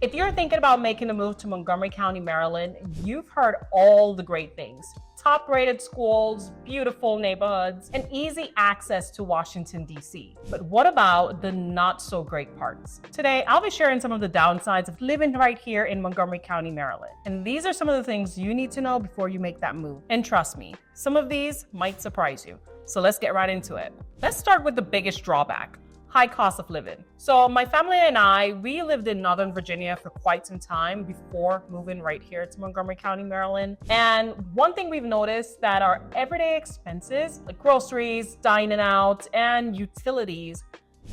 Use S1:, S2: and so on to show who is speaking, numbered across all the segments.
S1: If you're thinking about making a move to Montgomery County, Maryland, you've heard all the great things. Top-rated schools, beautiful neighborhoods, and easy access to Washington, D.C. But what about the not-so-great parts? Today, I'll be sharing some of the downsides of living right here in Montgomery County, Maryland. And these are some of the things you need to know before you make that move. And trust me, some of these might surprise you. So let's get right into it. Let's start with the biggest drawback. High cost of living. So my family and we lived in Northern Virginia for quite some time before moving right here to Montgomery County, Maryland. And one thing we've noticed that our everyday expenses, like groceries, dining out, and utilities,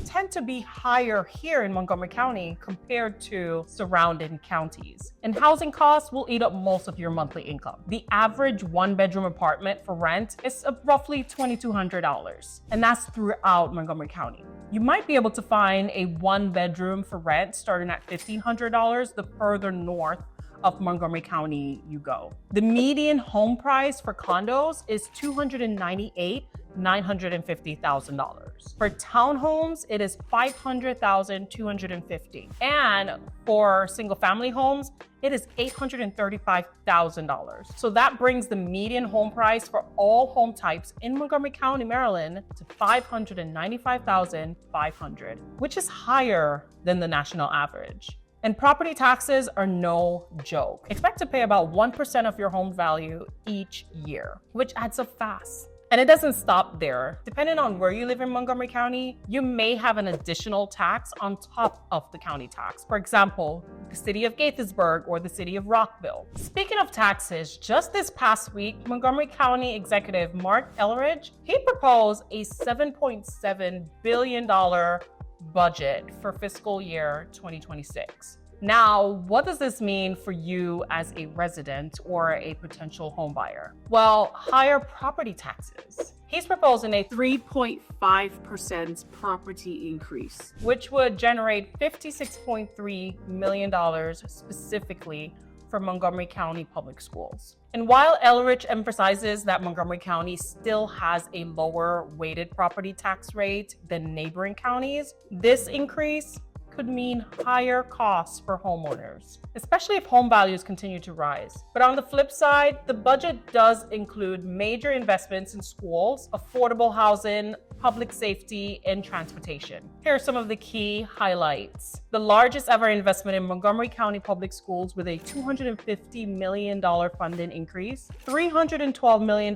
S1: tend to be higher here in Montgomery County compared to surrounding counties. And housing costs will eat up most of your monthly income. The average one-bedroom apartment for rent is roughly $2,200, and that's throughout Montgomery County. You might be able to find a one-bedroom for rent starting at $1,500 the further north of Montgomery County you go. The median home price for condos is $298,950,000. For townhomes, it is $500,250. And for single-family homes, it is $835,000. So that brings the median home price for all home types in Montgomery County, Maryland to $595,500, which is higher than the national average. And property taxes are no joke. Expect to pay about 1% of your home value each year, which adds up fast. And it doesn't stop there. Depending on where you live in Montgomery County, you may have an additional tax on top of the county tax. For example, the city of Gaithersburg or the city of Rockville. Speaking of taxes, just this past week, Montgomery County Executive Mark Elridge, he proposed a $7.7 billion budget for fiscal year 2026. Now, what does this mean for you as a resident or a potential home buyer? Well, higher property taxes. He's proposing a
S2: 3.5% property increase,
S1: which would generate $56.3 million specifically for Montgomery County Public Schools. And while Elrich emphasizes that Montgomery County still has a lower weighted property tax rate than neighboring counties, this increase could mean higher costs for homeowners, especially if home values continue to rise. But on the flip side, the budget does include major investments in schools, affordable housing, public safety, and transportation. Here are some of the key highlights. The largest ever investment in Montgomery County Public Schools with a $250 million funding increase, $312 million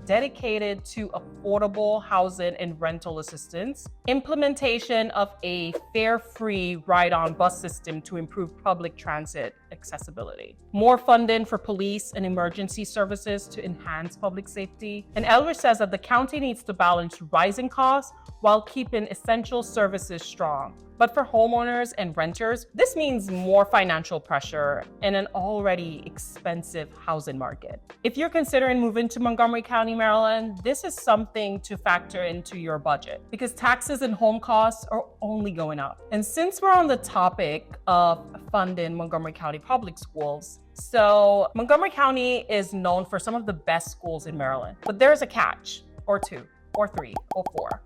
S1: dedicated to affordable housing and rental assistance, implementation of a fare-free ride-on bus system to improve public transit accessibility, more funding for police and emergency services to enhance public safety. And Elrich says that the county needs to balance rising costs while keeping essential services strong. But for homeowners and renters, this means more financial pressure in an already expensive housing market. If you're considering moving to Montgomery County, Maryland, this is something to factor into your budget because taxes and home costs are only going up. And since we're on the topic of funding Montgomery County Public Schools, so Montgomery County is known for some of the best schools in Maryland, but there's a catch, or two, or three, or four.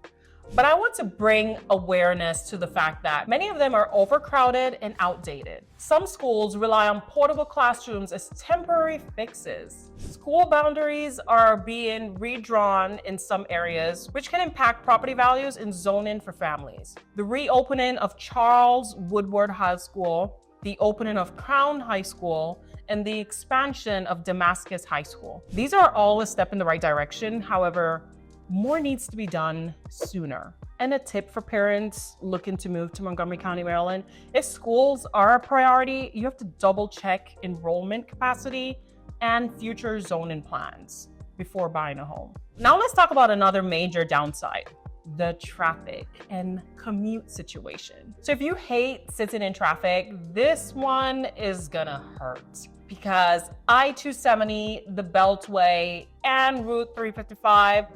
S1: But I want to bring awareness to the fact that many of them are overcrowded and outdated. Some schools rely on portable classrooms as temporary fixes. School boundaries are being redrawn in some areas, which can impact property values and zoning for families. The reopening of Charles Woodward High School, the opening of Crown High School, and the expansion of Damascus High School. These are all a step in the right direction. However, more needs to be done sooner. And a tip for parents looking to move to Montgomery County, Maryland, if schools are a priority, you have to double check enrollment capacity and future zoning plans before buying a home. Now let's talk about another major downside, the traffic and commute situation. So if you hate sitting in traffic, this one is gonna hurt because I-270, the Beltway, and Route 355,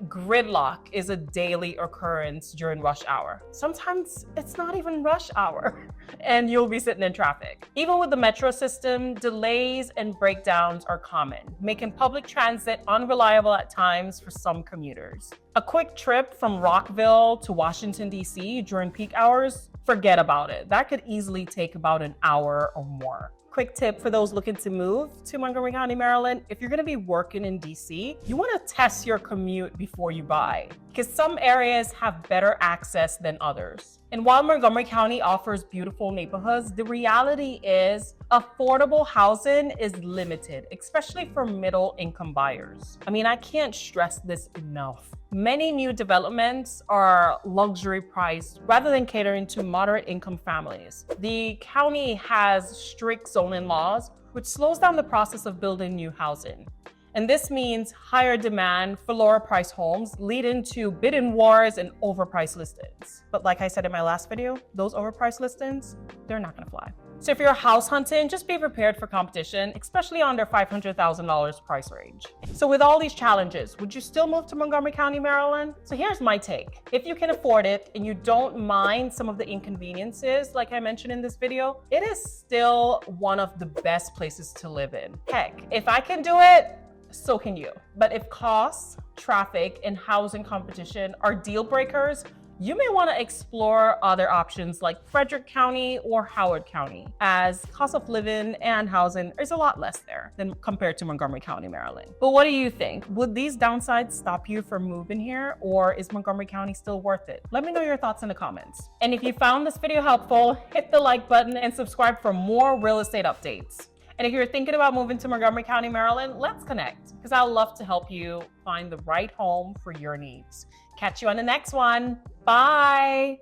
S1: gridlock is a daily occurrence during rush hour. Sometimes it's not even rush hour and you'll be sitting in traffic. Even with the metro system, delays and breakdowns are common, making public transit unreliable at times for some commuters. A quick trip from Rockville to Washington, D.C. during peak hours forget about it. That could easily take about an hour or more. Quick tip for those looking to move to Montgomery County, Maryland. If you're gonna be working in DC, you wanna test your commute before you buy, because some areas have better access than others. And while Montgomery County offers beautiful neighborhoods, the reality is affordable housing is limited, especially for middle income buyers. I mean, I can't stress this enough. Many new developments are luxury priced rather than catering to moderate income families. The county has strict zoning laws, which slows down the process of building new housing. And this means higher demand for lower price homes, leading to bidding wars and overpriced listings. But like I said in my last video, those overpriced listings, they're not gonna fly. So if you're house hunting, just be prepared for competition, especially under $500,000 price range. So with all these challenges, would you still move to Montgomery County, Maryland? So here's my take. If you can afford it and you don't mind some of the inconveniences, like I mentioned in this video, it is still one of the best places to live in. Heck, if I can do it, so can you. But if costs, traffic, and housing competition are deal breakers, you may want to explore other options like Frederick County or Howard County, as cost of living and housing is a lot less there than compared to Montgomery County, Maryland. But what do you think? Would these downsides stop you from moving here, or is Montgomery County still worth it? Let me know your thoughts in the comments. And if you found this video helpful, hit the like button and subscribe for more real estate updates. And if you're thinking about moving to Montgomery County, Maryland, let's connect, because I'd love to help you find the right home for your needs. Catch you on the next one. Bye.